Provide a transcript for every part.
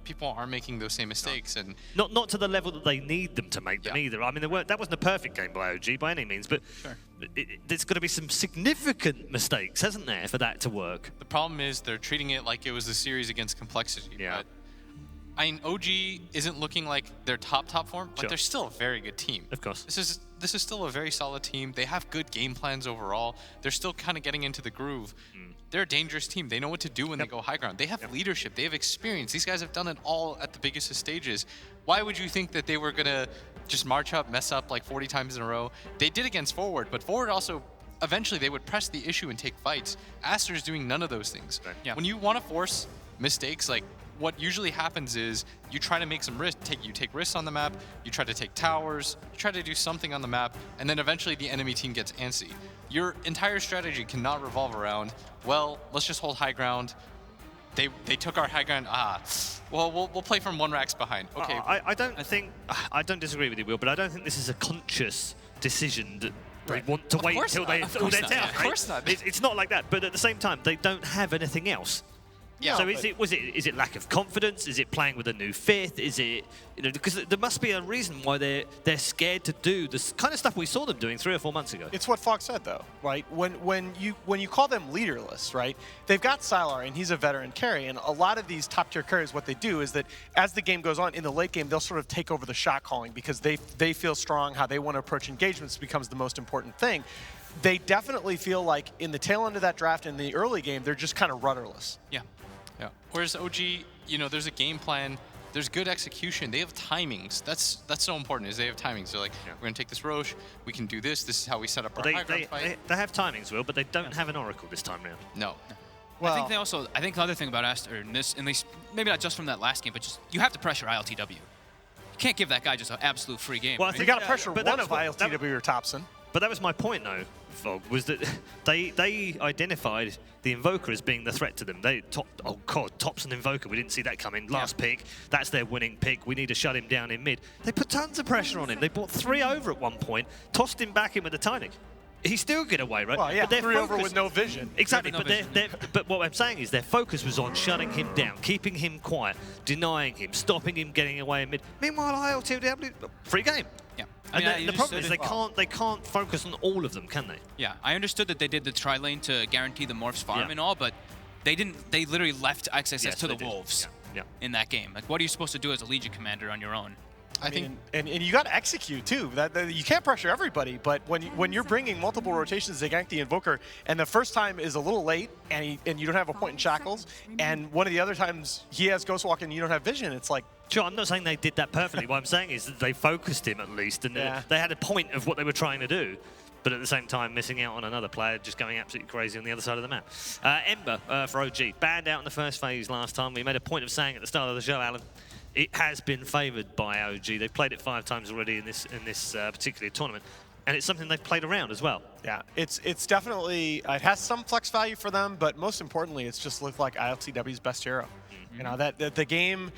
people aren't making those same mistakes. And not to the level that they need them to make them either. I mean, that wasn't a perfect game by OG by any means, but there's got to be some significant mistakes, hasn't there, for that to work? The problem is they're treating it like it was a series against Complexity. Yeah. But, I mean, OG isn't looking like their top form, but they're still a very good team. Of course. This is still a very solid team. They have good game plans overall. They're still kind of getting into the groove. They're a dangerous team. They know what to do when they go high ground. They have leadership. They have experience. These guys have done it all at the biggest of stages. Why would you think that they were going to just march up, mess up like 40 times in a row? They did against Forward, but Forward also, eventually they would press the issue and take fights. Aster is doing none of those things. Right. Yeah. When you want to force mistakes, like what usually happens is you try to make some risk, you take risks on the map, you try to take towers, you try to do something on the map, and then eventually the enemy team gets antsy. Your entire strategy cannot revolve around, well, let's just hold high ground. They took our high ground. Well, we'll play from 1 racks behind. Okay. I don't disagree with you, Will, but I don't think this is a conscious decision that they want to wait until they're down. Of course not. It's not like that, but at the same time, they don't have anything else. Yeah, so is it lack of confidence? Is it playing with a new fifth? Is it, because there must be a reason why they're scared to do this kind of stuff we saw them doing 3 or 4 months ago. It's what Fox said though, right? When you call them leaderless, right? They've got Sylar and he's a veteran carry, and a lot of these top tier carries, what they do is that as the game goes on in the late game, they'll sort of take over the shot calling because they feel strong. How they want to approach engagements becomes the most important thing. They definitely feel like in the tail end of that draft in the early game, they're just kind of rudderless. Yeah. Whereas OG, there's a game plan, there's good execution, they have timings. That's so important, is they have timings. They're like, we're going to take this Roche, we can do this is how we set up our high ground fight. They have timings, Will, but they don't have an Oracle this time round. No. Well, I think the other thing about Aster in this, at least, maybe not just from that last game, but just, you have to pressure ILTW. You can't give that guy just an absolute free game. Well, right? you got to pressure one of ILTW or Thompson. But that was my point, though, Fog, was that they identified the Invoker as being the threat to them. Oh God, Thompson Invoker, we didn't see that coming. Last pick, that's their winning pick. We need to shut him down in mid. They put tons of pressure on him. They brought 3 over at one point, tossed him back in with the Tiny. He still get away, right? Well, yeah, but 3 over with no vision. Exactly, No but vision. but what I'm saying is their focus was on shutting him down, keeping him quiet, denying him, stopping him getting away in mid. Meanwhile, ILTW, free game. Yeah. And the problem is they can't focus on all of them, can they? Yeah, I understood that they did the tri-lane to guarantee the Morphs farm and all, but they didn't. They literally left XXS to the Wolves in that game. Like, what are you supposed to do as a Legion commander on your own? I think, and you got to execute too. That you can't pressure everybody, but when you're bringing multiple rotations to gank the Invoker, and the first time is a little late, and you don't have a point in shackles, and one of the other times he has Ghostwalk and you don't have vision, it's like. Sure, I'm not saying they did that perfectly. What I'm saying is that they focused him at least, and they had a point of what they were trying to do. But at the same time, missing out on another player, just going absolutely crazy on the other side of the map. Ember for OG, banned out in the first phase last time. We made a point of saying at the start of the show, Alan, it has been favoured by OG. They've played it 5 times already in this particular tournament, and it's something they've played around as well. Yeah, it's definitely, it has some flex value for them, but most importantly, it's just looked like ILTW's best hero. You know, that the game,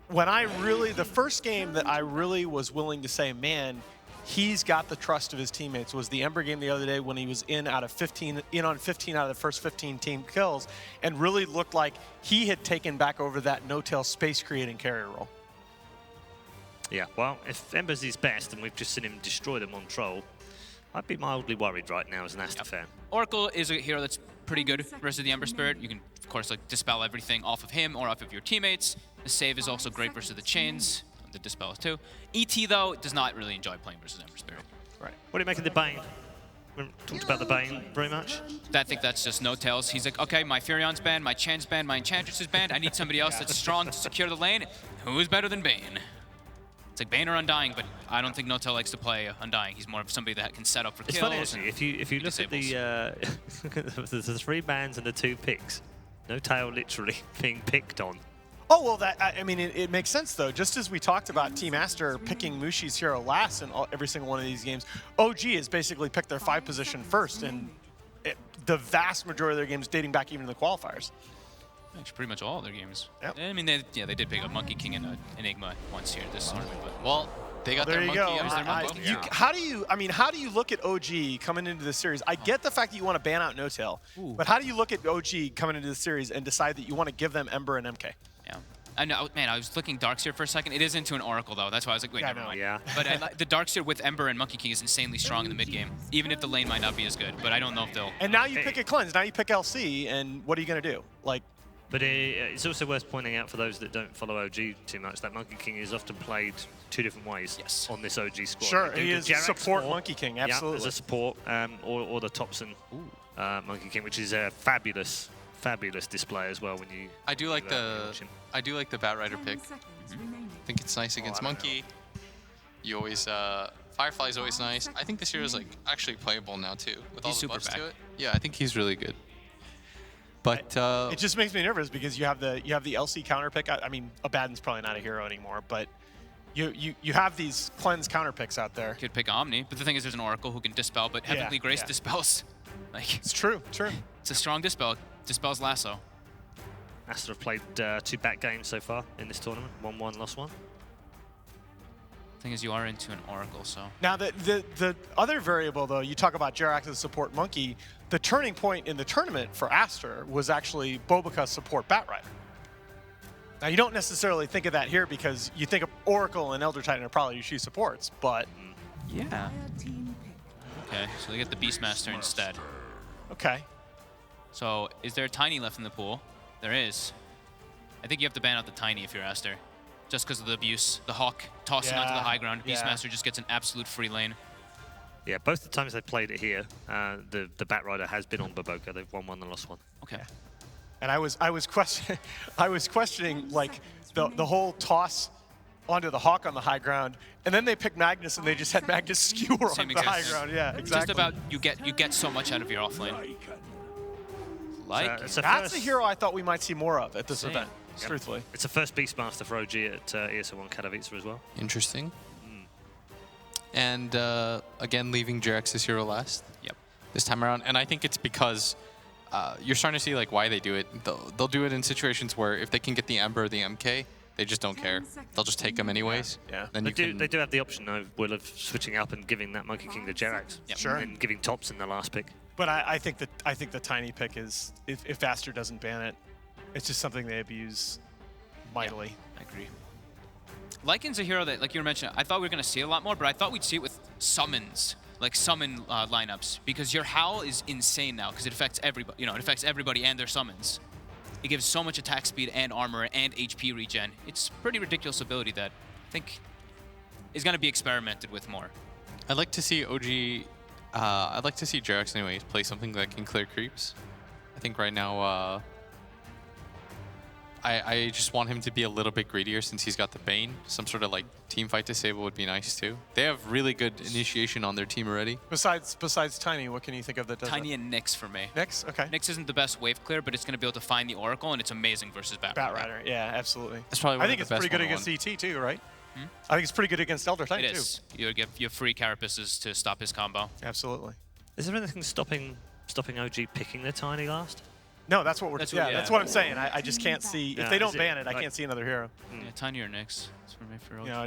the first game that I really was willing to say, man, he's got the trust of his teammates, was the Ember game the other day when he was in on 15 out of the first 15 team kills, and really looked like he had taken back over that no-tail space creating carrier role. Yeah, well, if Ember's his best and we've just seen him destroy them on Troll, I'd be mildly worried right now as an Aster fan. Oracle is a hero that's pretty good versus the Ember Spirit. You can, of course, like dispel everything off of him or off of your teammates. The save is also great versus the chains. The dispel too. ET though does not really enjoy playing versus Ember Spirit. Right. What do you make of the Bane? We haven't talked about the Bane very much. I think that's just no tails. He's like, okay, my Furion's banned, my Chan's banned, my Enchantress is banned. I need somebody else that's strong to secure the lane. Who's better than Bane? It's like Bane or Undying, but I don't think No-Tail likes to play Undying. He's more of somebody that can set up for kills. It's funny actually, if you look at the 3 bans and the 2 picks, No-Tail literally being picked on. Oh, well, I mean, it makes sense, though. Just as we talked about Team Aster picking Mushi's hero last in every single one of these games, OG has basically picked their 5 position first in the vast majority of their games dating back even to the qualifiers. Actually, pretty much all of their games. Yep. I mean, they did pick up Monkey King and Enigma once here this tournament. But Well, they got their monkey. How do you look at OG coming into this series? I get the fact that you want to ban out No-Tail, but how do you look at OG coming into this series and decide that you want to give them Ember and MK? yeah, I know, man, I was looking Darkseer for a second. It is into an Oracle, though. That's why I was like, wait, never mind. Yeah. But the Darkseer with Ember and Monkey King is insanely strong in the mid game, even if the lane might not be as good. But I don't know if they'll... And now you pick a cleanse. Now you pick LC, and what are you going to do? Like, But it's also worth pointing out for those that don't follow OG too much that Monkey King is often played 2 different ways on this OG squad. Sure, They do he the is Jerax support Monkey King, absolutely. Yeah, as a support, or the Thompson Monkey King, which is a fabulous display as well. When you I do like watch him. the Bat Rider pick. I think it's nice against Monkey. You always Firefly's always nice. I think this hero is like actually playable now too with all the super buffs back. to it. Yeah, I think he's really good. But it just makes me nervous because you have the LC counter pick. I mean, Abaddon's probably not a hero anymore, but you have these cleanse counter picks out there. Could pick Omni, but the thing is there's an Oracle who can dispel, but Heavenly Grace dispels. Like, It's true. it's a strong dispel. Dispels Lasso. Aster have played 2 back games so far in this tournament. 1-1, lost 1. Thing is, you are into an Oracle, so... Now, the other variable, though, you talk about Jerax as support Monkey, the turning point in the tournament for Aster was actually Bobica support Bat Rider. Now, you don't necessarily think of that here because you think of Oracle and Elder Titan are probably your shoe supports, but... Yeah. Okay, so they get the Beastmaster instead. Okay. So, is there a Tiny left in the pool? There is. I think you have to ban out the Tiny if you're Aster. Just because of the abuse. The Hawk tossing onto the high ground. Beastmaster just gets an absolute free lane. Yeah, both the times they played it here, the Bat Rider has been on Boboka. They've won 1 and lost 1. Okay. And I was questioning like the whole toss onto the Hawk on the high ground, and then they picked Magnus and they just had Magnus skewer on the high ground. Yeah, exactly. Just about you get so much out of your offlane. Like that's a hero I thought we might see more of at this event. Truthfully, it's the first Beastmaster for OG at ESL One Katowice as well. Interesting. And again, leaving Jerax's hero last. Yep. This time around, and I think it's because you're starting to see like why they do it. They'll do it in situations where if they can get the Ember or the MK, they just don't care. They'll just take them anyways. Yeah. Then They do have the option though, Will, of switching up and giving that Monkey King to Jerax. Yep. Sure. And giving Thompson the last pick. But I think the Tiny pick is if Aster doesn't ban it, it's just something they abuse mightily. I agree. Lycan's a hero that, like you were mentioning, I thought we were going to see a lot more, but I thought we'd see it with summons, like summon lineups, because your Howl is insane now because it affects everybody. It affects everybody and their summons. It gives so much attack speed and armor and HP regen. It's pretty ridiculous ability that I think is going to be experimented with more. I'd like to see OG. I'd like to see Jerax anyways play something that can clear creeps. I think right now. I just want him to be a little bit greedier since he's got the Bane. Some sort of like team fight disable would be nice too. They have really good initiation on their team already. Besides Tiny, what can you think of that does Tiny that? and Nyx for me. Nyx? Okay. Nyx isn't the best wave clear, but it's going to be able to find the Oracle, and it's amazing versus Bat Rider. Yeah, absolutely. That's probably one I think of the it's pretty best good against ET too, right? I think it's pretty good against Elder Titan It is. You have free carapaces to stop his combo. too. Absolutely. Is there anything stopping OG picking the Tiny last? No, that's what we're. That's that's what I'm saying. I just can't see if they don't ban it. I like- can't see another hero. Yeah, Tiny or Nyx. That's for me for You know,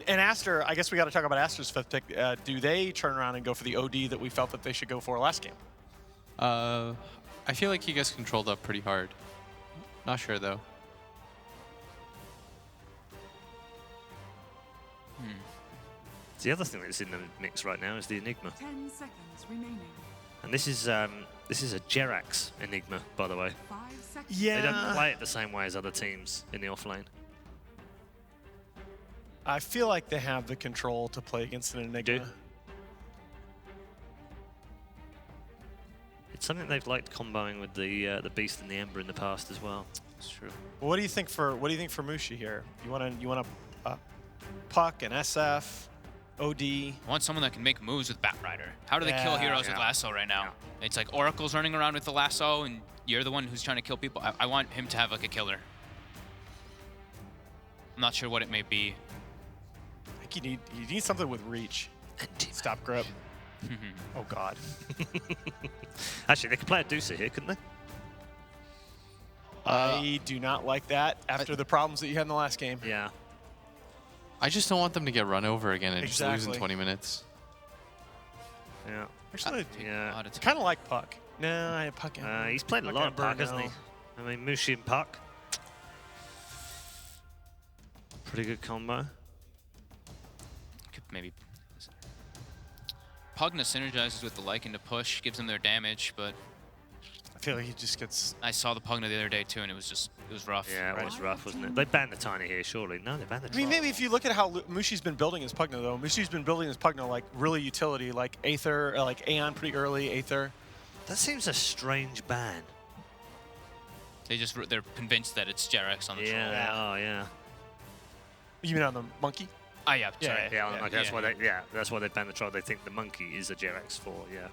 and Aster. I guess we got to talk about Aster's 5th pick. Do they turn around and go for the OD that we felt that they should go for last game? I feel like he gets controlled up pretty hard. Not sure though. The other thing that's in the mix right now is the Enigma. 10 seconds remaining. And this is a Jerax Enigma, by the way. 5 seconds. Yeah. They don't play it the same way as other teams in the offlane. I feel like they have the control to play against an Enigma. do? It's something they've liked comboing with the Beast and the Ember in the past as well. It's true. Well, what do you think for Mushi here? You want a Puck and SF, OD. I want someone that can make moves with Bat Rider. How do they kill heroes with Lasso right now? It's like Oracle's running around with the Lasso, and you're the one who's trying to kill people. I want him to have like a killer. I'm not sure what it may be. I think you need something with reach. Stop grip. Oh God. Actually, they could play a Deucer here, couldn't they? I do not like that after the problems that you had in the last game. Yeah. I just don't want them to get run over again and just lose in Exactly. 20 minutes. Yeah. Actually, Yeah. kind of like Puck. No, I Puck. He's played a Puck lot and of Puck, Burn hasn't he? now. I mean, Mushi and Puck. Pretty good combo. Could maybe... Pugna synergizes with the Lycan to push, gives them their damage, but... I feel like he just gets... I saw the Pugna the other day too, and it was rough. Yeah, it was rough, wasn't it? They banned the Tiny here, surely. No, they banned the I mean, Troll. maybe if you look at how Mushi's been building his Pugna, though, Mushi's been building his Pugna like really utility, like Aether, like Aeon pretty early, Aether. That seems a strange ban. They're convinced that it's Jarex on the Yeah, troll. they are, yeah. You mean on the monkey? Ah, yeah, Yeah, sorry. Yeah, like, that's yeah. why that's why they banned the Troll. They think the monkey is a JRX 4, yeah.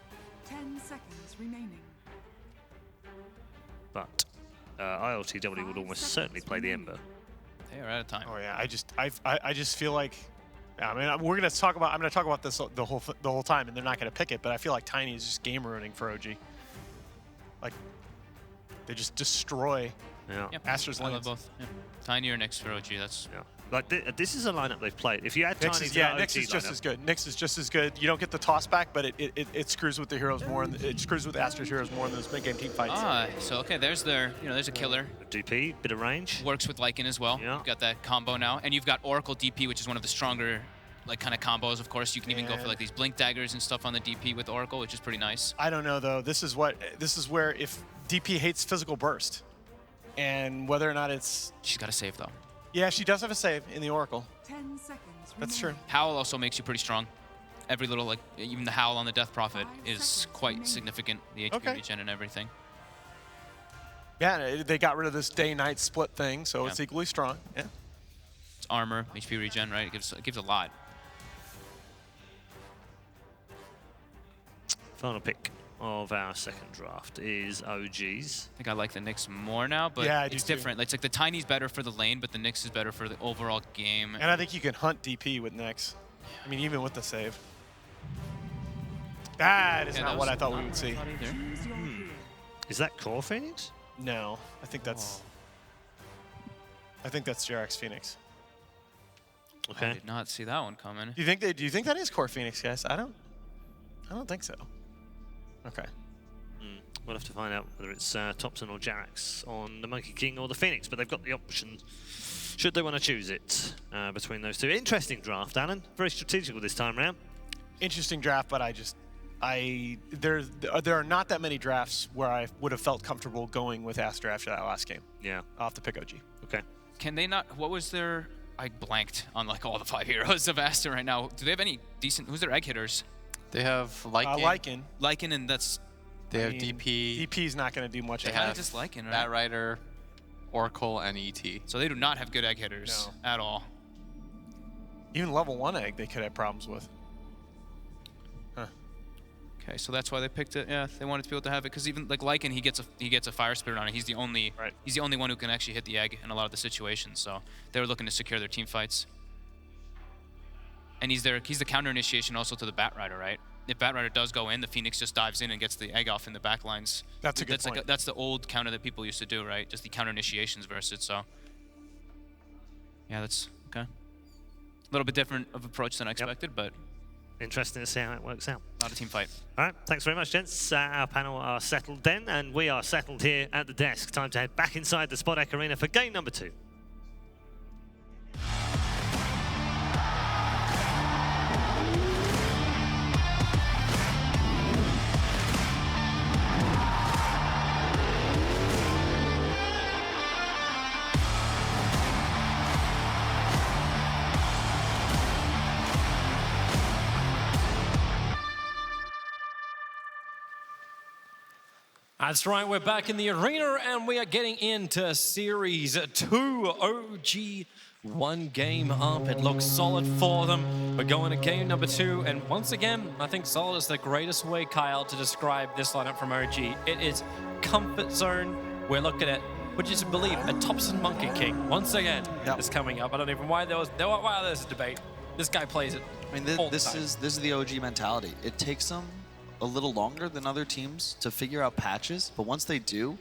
10 seconds remaining. But ILTW would almost certainly play the Ember. They are out of time. Oh yeah, I just feel like, I mean, I'm gonna talk about this the whole time, and they're not gonna pick it. But I feel like Tiny is just game ruining for OG. Like, they just destroy Yeah. Yep. Aster's I love lanes. both. Yeah. Tiny or next for OG, that's... Yeah. Like, this is a lineup they've played. If you add Nyx Tiny is, to yeah, that Nyx OG is just lineup, as good. Nyx is just as good. You don't get the toss back, but it screws with the heroes more, and it screws with Aster's heroes more in those mid game team fights. Ah, so okay, there's there's a killer. DP, bit of range. Works with Lycan as well. Yeah. You've got that combo now. And you've got Oracle DP, which is one of the stronger like kind of combos, of course. You can even go for like these blink daggers and stuff on the DP with Oracle, which is pretty nice. I don't know though. This is where if DP hates physical burst, and whether or not it's... She's got to save though. Yeah, she does have a save in the Oracle. 10 seconds That's true. remaining. Howl also makes you pretty strong. Every little, like, even the Howl on the Death Prophet is quite significant. The HP Okay. regen and everything. Yeah, they got rid of this day-night split thing, so it's equally strong. Yeah. It's armor, HP regen, right? It gives a lot. Final pick of our second draft is OG's. I think I like the Nyx more now, but Yeah, I do it's too. different. It's like the Tiny's better for the lane, but the Nyx is better for the overall game. And I think you can hunt DP with Nyx. I mean, even with the save. That is Yeah, not that what was I thought we not would see. bad either. Choose your hero. Is that Core Phoenix? No, I think that's... I think that's JRX Phoenix. I Okay. did not see that one coming. Do you think that is Core Phoenix, guys? I don't think so. Okay. We'll have to find out whether it's Thompson or Jarax on the Monkey King or the Phoenix, but they've got the option should they want to choose it between those two. Interesting draft, Alan. Very strategical this time round. Interesting draft, but there are not that many drafts where I would have felt comfortable going with Aster after that last game. Yeah. I'll have to pick OG. Okay. Can they not? What was their? I blanked on like all the 5 heroes of Aster right now. Do they have any decent? Who's their egg hitters? They have Lycan. Lycan. Lycan, and that's They have I mean, DP. DP's not going to do much. They of kind that. of just Lycan, right? Bat Rider, Oracle, and ET. So they do not have good egg hitters at all. Even level 1 egg, they could have problems with. Huh. Okay, so that's why they picked it. Yeah, they wanted to be able to have it because even like Lycan, he gets a fire spirit on it. He's the only one who can actually hit the egg in a lot of the situations. So they were looking to secure their team fights. And he's the counter initiation also to the Bat Rider, right? If Bat Rider does go in, the Phoenix just dives in and gets the egg off in the back lines. That's a good point. That's the old counter that people used to do, right? Just the counter initiations versus it. So yeah, that's okay. A little bit different of approach than I expected, but Interesting to see how it works out. not a team fight. All right, thanks very much, gents. Our panel are settled then, and we are settled here at the desk. Time to head back inside the Spodek Arena for game number 2. That's right, we're back in the arena and we are getting into Series 2 OG. 1 game up, it looks solid for them. We're going to game number 2, and once again, I think solid is the greatest way, Kyle, to describe this lineup from OG. It is comfort zone. We're looking at, would you believe, a Thompson Monkey King once again is coming up. I don't even why there's a debate. This guy plays it. I mean, this is the OG mentality. It takes them a little longer than other teams to figure out patches, but once they do,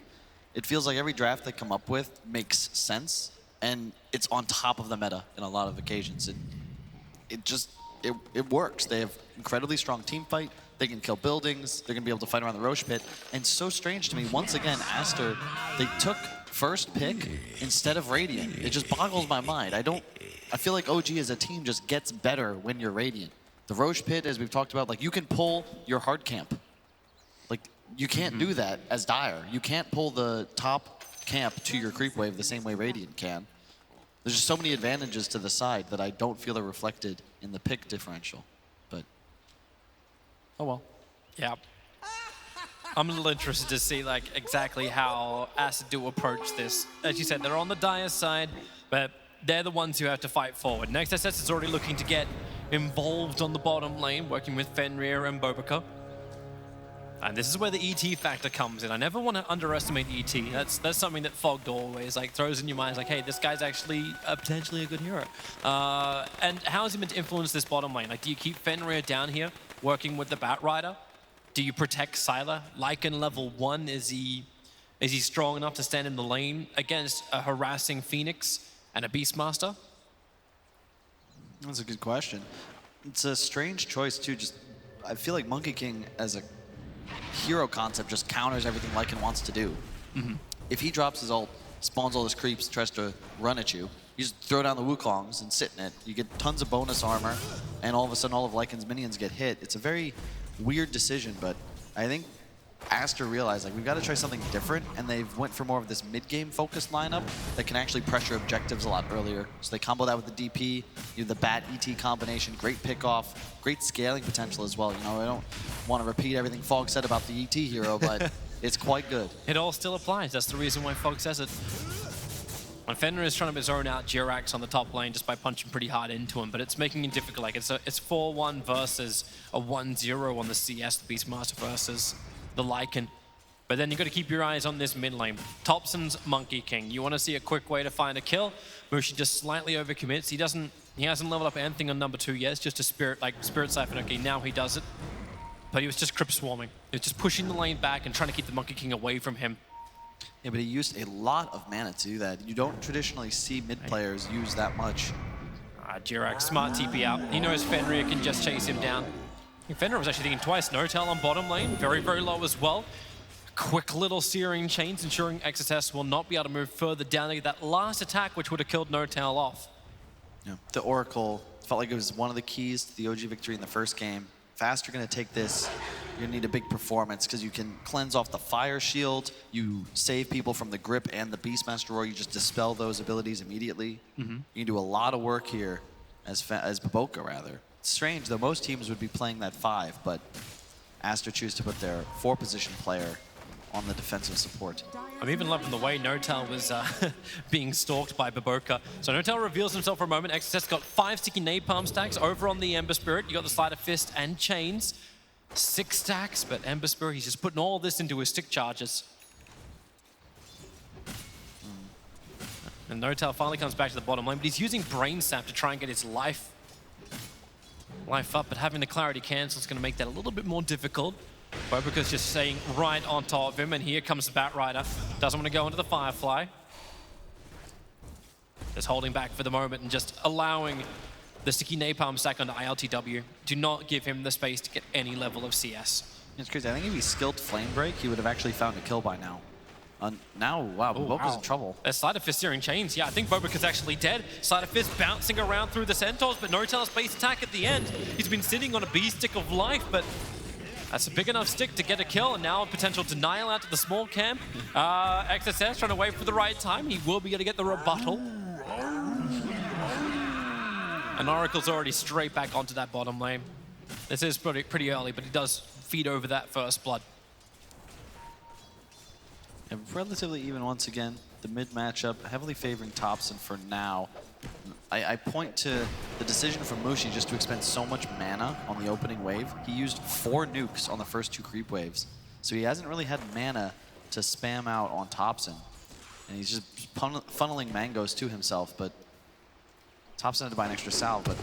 it feels like every draft they come up with makes sense, and it's on top of the meta in a lot of occasions. It works. They have incredibly strong team fight. They can kill buildings. They're going to be able to fight around the Roche pit. And so strange to me, once again, Aster, they took first pick instead of Radiant. It just boggles my mind. I feel like OG as a team just gets better when you're Radiant. The Roche Pit, as we've talked about, like you can pull your hard camp. Like you can't do that as Dire. You can't pull the top camp to your creep wave the same way Radiant can. There's just so many advantages to the side that I don't feel are reflected in the pick differential. But oh well. Yeah. I'm a little interested to see like exactly how Aster do approach this. As you said, they're on the Dire side, but they're the ones who have to fight forward. Next SS is already looking to get involved on the bottom lane, working with Fenrir and Bobaka. And this is where the ET factor comes in. I never want to underestimate ET. That's something that Fogged always like throws in your mind, like, hey, this guy's actually potentially a good hero. And how is he meant to influence this bottom lane? Like, do you keep Fenrir down here, working with the Batrider? Do you protect Sylar? Lycan level 1, is he strong enough to stand in the lane against a harassing Phoenix and a Beastmaster? That's a good question. It's a strange choice too. Just I feel like Monkey King as a hero concept just counters everything Lycan wants to do. If he drops his ult, spawns all his creeps, tries to run at you, you just throw down the Wukongs and sit in it. You get tons of bonus armor, and all of a sudden all of Lycan's minions get hit. It's a very weird decision, but I think Aster realized like we've got to try something different, and they've went for more of this mid-game focused lineup that can actually pressure objectives a lot earlier. So they combo that with the DP, you know, the Bat ET combination, great pickoff, great scaling potential as well. You know, I don't want to repeat everything Fogg said about the ET hero, but it's quite good. It all still applies. That's the reason why Fogg says it. And Fenrir is trying to zone out Jirax on the top lane just by punching pretty hard into him, but it's making it difficult. Like it's 4-1 versus a 1-0 on the CS, the Beastmaster versus the Lycan. But then you've got to keep your eyes on this mid lane. Thompson's Monkey King. You want to see a quick way to find a kill. Mushi just slightly overcommits. He hasn't leveled up anything on number 2 yet. It's just a Spirit Siphon. Okay, now he does it. But he was just Crypt Swarming. He was just pushing the lane back and trying to keep the Monkey King away from him. Yeah, but he used a lot of mana to do that. You don't traditionally see mid players use that much. Jirax, smart TP out. He knows Fenrir can just chase him down. Fenrir was actually thinking twice. Notel on bottom lane, very, very low as well. Quick little searing chains, ensuring XSS will not be able to move further down to get that last attack, which would have killed Notel off. Yeah. The Oracle felt like it was one of the keys to the OG victory in the first game. If Aster going to take this, you're going to need a big performance because you can cleanse off the Fire Shield, you save people from the Grip and the Beastmaster Roar, you just dispel those abilities immediately. You can do a lot of work here as Bobaka, rather. It's strange, though most teams would be playing that 5, but Aster choose to put their 4-position player on the defensive support. I'm even loving the way Notel was being stalked by Bobaka. So Notel reveals himself for a moment. XSS got 5 sticky napalm stacks over on the Ember Spirit. You got the Sleight of Fist and Chains. 6 stacks, but Ember Spirit, he's just putting all this into his stick charges. And Notel finally comes back to the bottom lane, but he's using Brain Sap to try and get his life up, but having the Clarity Cancel is going to make that a little bit more difficult. Bobaka's just staying right on top of him, and here comes the Batrider. Doesn't want to go into the Firefly. Just holding back for the moment and just allowing the sticky napalm stack onto ILTW. Do not give him the space to get any level of CS. It's crazy. I think if he skilled Flame Break, he would have actually found a kill by now. Now, wow, Bobaka's in trouble. A Sleight of Fist searing chains. Yeah, I think Bobaka's actually dead. Sleight of Fist bouncing around through the Centaurs, but Notel's base attack at the end. He's been sitting on a bee stick of life, but that's a big enough stick to get a kill, and now a potential denial out to the small camp. XSS trying to wait for the right time. He will be able to get the rebuttal. And Oracle's already straight back onto that bottom lane. This is pretty early, but he does feed over that first blood. Yeah, relatively even once again. The mid matchup heavily favoring Thompson for now. I point to the decision from Mushi just to expend so much mana on the opening wave. He used 4 nukes on the first 2 creep waves. So he hasn't really had mana to spam out on Thompson. And he's just funneling mangoes to himself, but Thompson had to buy an extra salve, but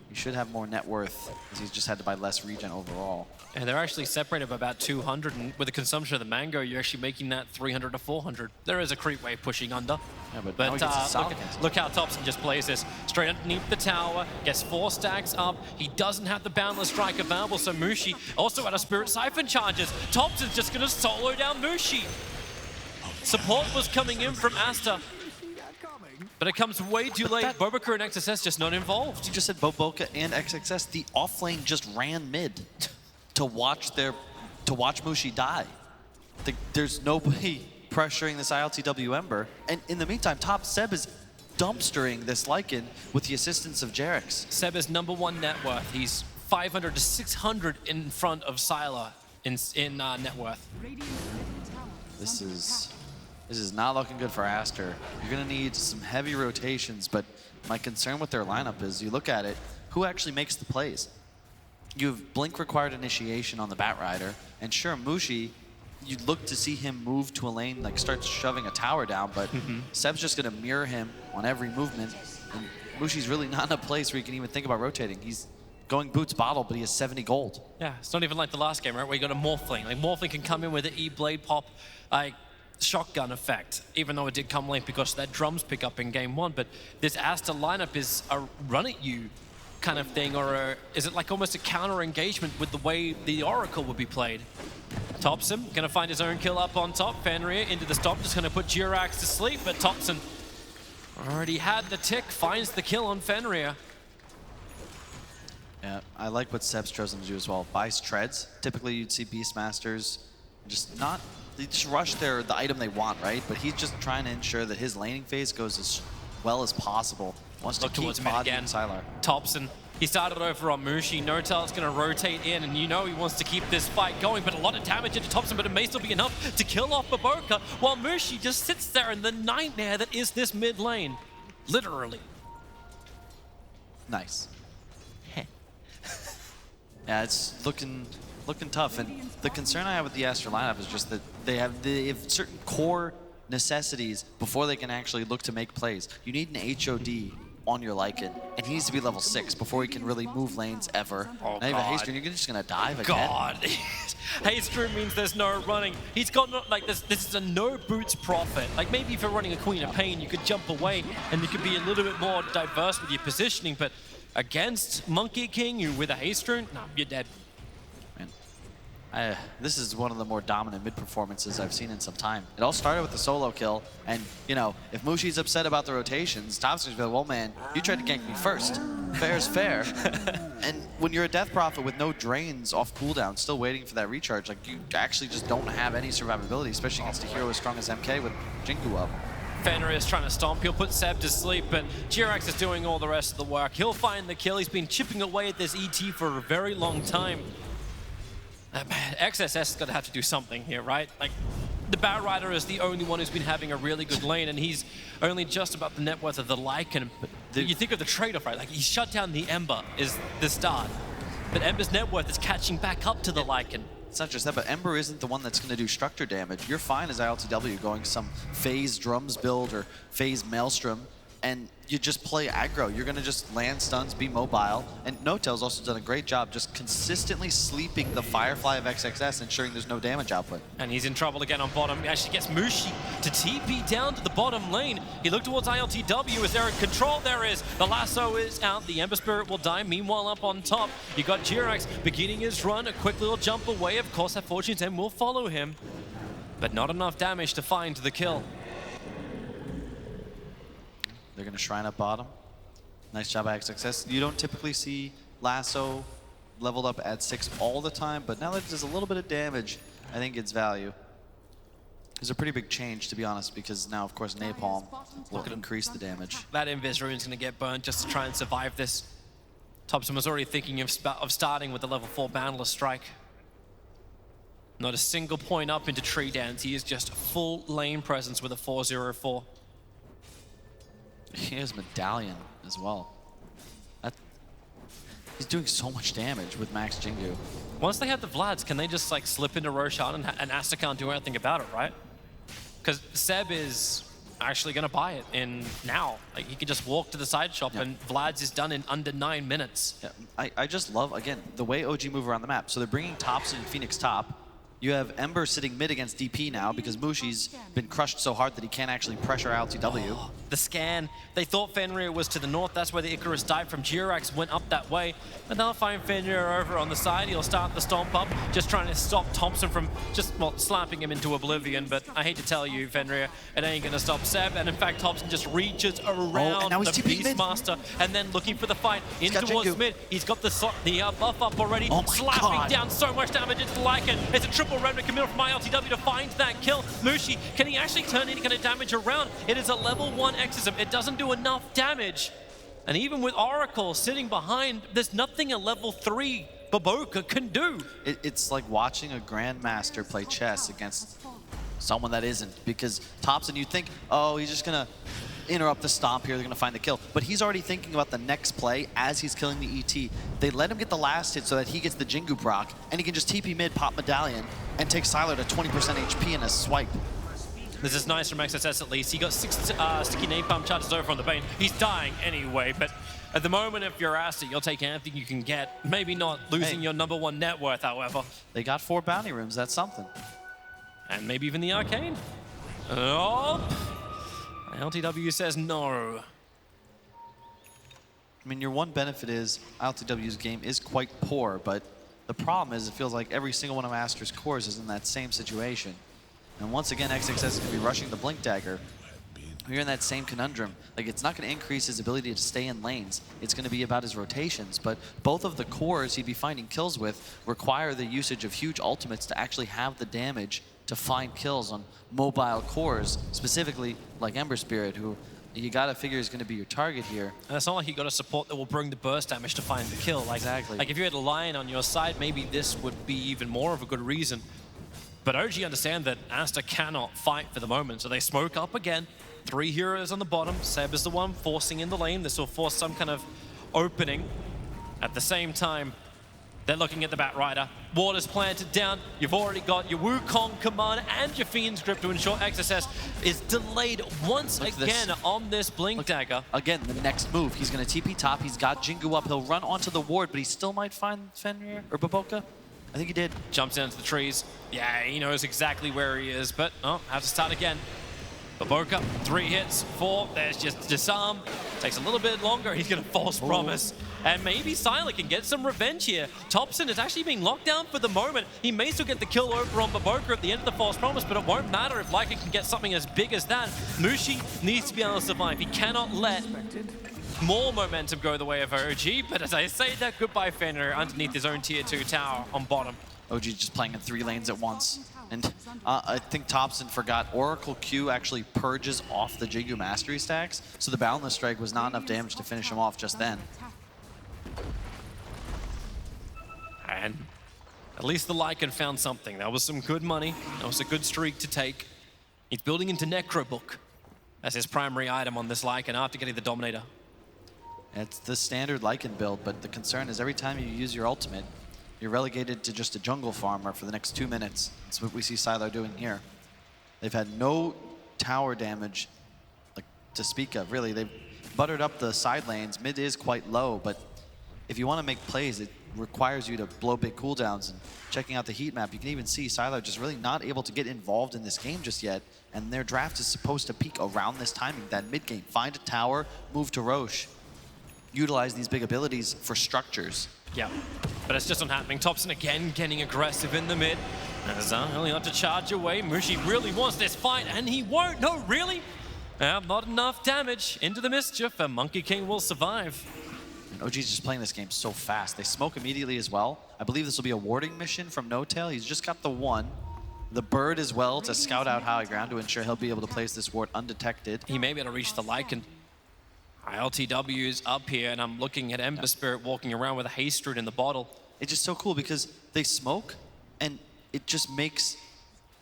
he should have more net worth as he's just had to buy less regen overall. And they're actually separated by about 200, and with the consumption of the mango, you're actually making that 300 to 400. There is a creep wave pushing under. Yeah, but now he gets look how Thompson just plays this. Straight underneath the tower, gets 4 stacks up. He doesn't have the Boundless Strike available, so Mushi also out of Spirit Siphon charges. Thompson's just going to solo down Mushi. Support was coming in from Aster, but it comes way too late. Boboka and XSS just not involved. You just said Boboka and XXS. The off lane just ran mid to watch Mushi die. There's nobody pressuring this ILTW Ember. And in the meantime, top Seb is dumpstering this Lycan with the assistance of Jerix. Seb is #1 net worth. He's 500 to 600 in front of Sylar in net worth. This is not looking good for Aster. You're gonna need some heavy rotations, but my concern with their lineup is you look at it, who actually makes the plays? You have Blink required initiation on the Batrider, and sure, Mushi, you'd look to see him move to a lane, like start shoving a tower down, but Seb's just gonna mirror him on every movement, and Mushi's really not in a place where he can even think about rotating. He's going boots bottle, but he has 70 gold. Yeah, it's not even like the last game, right, where you got a Morphling. Like, Morphling can come in with an E-Blade pop, like, shotgun effect, even though it did come late because of that drums pick up in game 1, but this Aster lineup is a run at you kind of thing, or is it like almost a counter engagement with the way the Oracle would be played? Thompson gonna find his own kill up on top. Fenrir into the stop, just gonna put Jirax to sleep, but Thompson already had the tick, finds the kill on Fenrir. Yeah, I like what Seb's chosen to do as well. Buys treads. Typically you'd see Beastmasters they just rush the item they want, right? But he's just trying to ensure that his laning phase goes as well as possible. Wants to keep towards mid again. Sylar. Thompson, he started over on Mushi. Notel's going to rotate in, and you know he wants to keep this fight going, but a lot of damage into Thompson, but it may still be enough to kill off Boboka, while Mushi just sits there in the nightmare that is this mid lane. Literally. Nice. Yeah, it's looking tough, and the concern I have with the Aster lineup is just that they have certain core necessities before they can actually look to make plays. You need an HOD on your Lycan, and he needs to be level 6 before he can really move lanes ever. Oh, now you have Haystream, you're just gonna dive again. God, Haystream means there's no running. He's got this is a no boots profit. Like maybe if you're running a Queen of Pain, you could jump away and you could be a little bit more diverse with your positioning, but against Monkey King, you with a Haystream, nah, you're dead. This is one of the more dominant mid performances I've seen in some time. It all started with the solo kill, and you know, if Mushi's upset about the rotations, Thompson's like, well man, you tried to gank me first. Fair's fair. And when you're a Death Prophet with no drains off cooldown, still waiting for that recharge, like you actually just don't have any survivability, especially against a hero as strong as MK with Jingu up. Fenrir is trying to stomp, he'll put Seb to sleep, but Jirax is doing all the rest of the work. He'll find the kill, he's been chipping away at this ET for a very long time. XSS is going to have to do something here, right? Like, the Batrider is the only one who's been having a really good lane, and he's only just about the net worth of the Lycan. You think of the trade-off, right? Like, he shut down the Ember is the start, but Ember's net worth is catching back up to the Lycan. It's not just that, but Ember isn't the one that's going to do structure damage. You're fine as ILTW going some phase drums build or phase maelstrom, and you just play aggro. You're going to just land stuns, be mobile. And Notel's also done a great job just consistently sleeping the Firefly of XXS, ensuring there's no damage output. And he's in trouble again on bottom. He actually gets Mushi to TP down to the bottom lane. He looked towards ILTW. Is there a control? There is. The lasso is out. The Ember Spirit will die. Meanwhile, up on top, you got Jirax beginning his run. A quick little jump away. Of course, that Fortune's End will follow him. But not enough damage to find the kill. They're going to shrine up bottom. Nice job by XXS. You don't typically see Lasso leveled up at 6 all the time, but now that it does a little bit of damage, I think it's value. It's a pretty big change, to be honest, because now, of course, Napalm will increase the damage. That Invis Rune's going to get burned just to try and survive this. Thompson was already thinking of starting with the level 4 Boundless Strike. Not a single point up into Tree Dance. He is just full lane presence with a 4-0-4. He has Medallion as well. He's doing so much damage with Max Jingu. Once they have the Vlads, can they just like slip into Roshan and Aster can't do anything about it, right? Because Seb is actually going to buy it in now. Like he can just walk to the side shop and Vlad's is done in under 9 minutes. Yeah, I just love, again, the way OG move around the map. So they're bringing Thompson and Phoenix top. You have Ember sitting mid against DP now because Mushi's been crushed so hard that he can't actually pressure LTW. The scan. They thought Fenrir was to the north. That's where the Icarus died from. Jirax went up that way. And they'll find Fenrir over on the side. He'll start the stomp up, just trying to stop Thompson from just, well, slapping him into oblivion. But I hate to tell you, Fenrir, it ain't going to stop Seb. And in fact, Thompson just reaches around the Beastmaster and then looking for the fight in towards mid. He's got the buff up already, slapping down so much damage into Lycan. It's a triple remnant committal from ILTW to find that kill. Mushi, can he actually turn any kind of damage around? It is a level 1 exorcism. It doesn't do enough damage. And even with Oracle sitting behind, there's nothing a level 3 Baboka can do. It's like watching a grandmaster play chess against someone that isn't, because Thompson, you think, oh, he's just gonna interrupt the stomp here, they're gonna find the kill. But he's already thinking about the next play as he's killing the ET. They let him get the last hit so that he gets the Jingu proc, and he can just TP mid, pop Medallion, and take Siler to 20% HP in a swipe. This is nice from XSS at least. He got 6 sticky napalm charges over on the Bane. He's dying anyway, but at the moment, if you're Aster, you'll take anything you can get. Maybe not losing your #1 net worth, however. They got 4 bounty rooms, that's something. And maybe even the arcane. Oh! LTW says no. I mean, your one benefit is LTW's game is quite poor, but the problem is it feels like every single one of Aster's cores is in that same situation. And once again, XXS is going to be rushing the Blink Dagger. You're in that same conundrum. Like, it's not going to increase his ability to stay in lanes. It's going to be about his rotations. But both of the cores he'd be finding kills with require the usage of huge ultimates to actually have the damage to find kills on mobile cores, specifically like Ember Spirit, who you gotta figure is gonna be your target here. And it's not like you got a support that will bring the burst damage to find the kill. Like, exactly. Like if you had a Lion on your side, maybe this would be even more of a good reason. But OG understand that Aster cannot fight for the moment, so they smoke up again. 3 heroes on the bottom. Seb is the one forcing in the lane. This will force some kind of opening. At the same time, they're looking at the Batrider. Water's planted down. You've already got your Wukong command and your Fiend's Grip to ensure XSS is delayed once again on this Blink Dagger. Again, the next move. He's going to TP top. He's got Jingu up. He'll run onto the ward, but he still might find Fenrir or Baboka. I think he did. Jumps into the trees. Yeah, he knows exactly where he is, but have to start again. Baboka, 3 hits, 4. There's just disarm. Takes a little bit longer. He's going to false promise. And maybe Siler can get some revenge here. Thompson is actually being locked down for the moment. He may still get the kill over on Baboka at the end of the false promise, but it won't matter if Lycan can get something as big as that. Mushi needs to be able to survive. He cannot let more momentum go the way of OG, but as I say that, goodbye Fenrir underneath his own tier 2 tower on bottom. OG just playing in 3 lanes at once. And I think Thompson forgot Oracle Q actually purges off the Jingu Mastery stacks, so the Boundless Strike was not enough damage to finish him off just then. And at least the Lycan found something. That was some good money. That was a good streak to take. He's building into Necrobook as his primary item on this Lycan after getting the Dominator. It's the standard Lycan build, but the concern is every time you use your ultimate, you're relegated to just a jungle farmer for the next 2 minutes. That's what we see Siler doing here. They've had no tower damage to speak of, really. They've buttered up the side lanes. Mid is quite low, but if you want to make plays, it requires you to blow big cooldowns. And checking out the heat map, you can even see Siler just really not able to get involved in this game just yet. And their draft is supposed to peak around this timing, that mid game. Find a tower, move to Roche. Utilize these big abilities for structures. Yeah, but it's just not happening. Thompson again getting aggressive in the mid. As only have to charge away. Mushi really wants this fight, and he won't. No, really? Not enough damage into the mischief, and Monkey King will survive. And OG's just playing this game so fast. They smoke immediately as well. I believe this will be a warding mission from No-Tail. He's just got the 1. The bird as well to scout out high ground to ensure he'll be able to place this ward undetected. He may be able to reach the Lycan. LTW is up here, and I'm looking at Ember Spirit walking around with a haste root in the bottle. It's just so cool because they smoke, and it just makes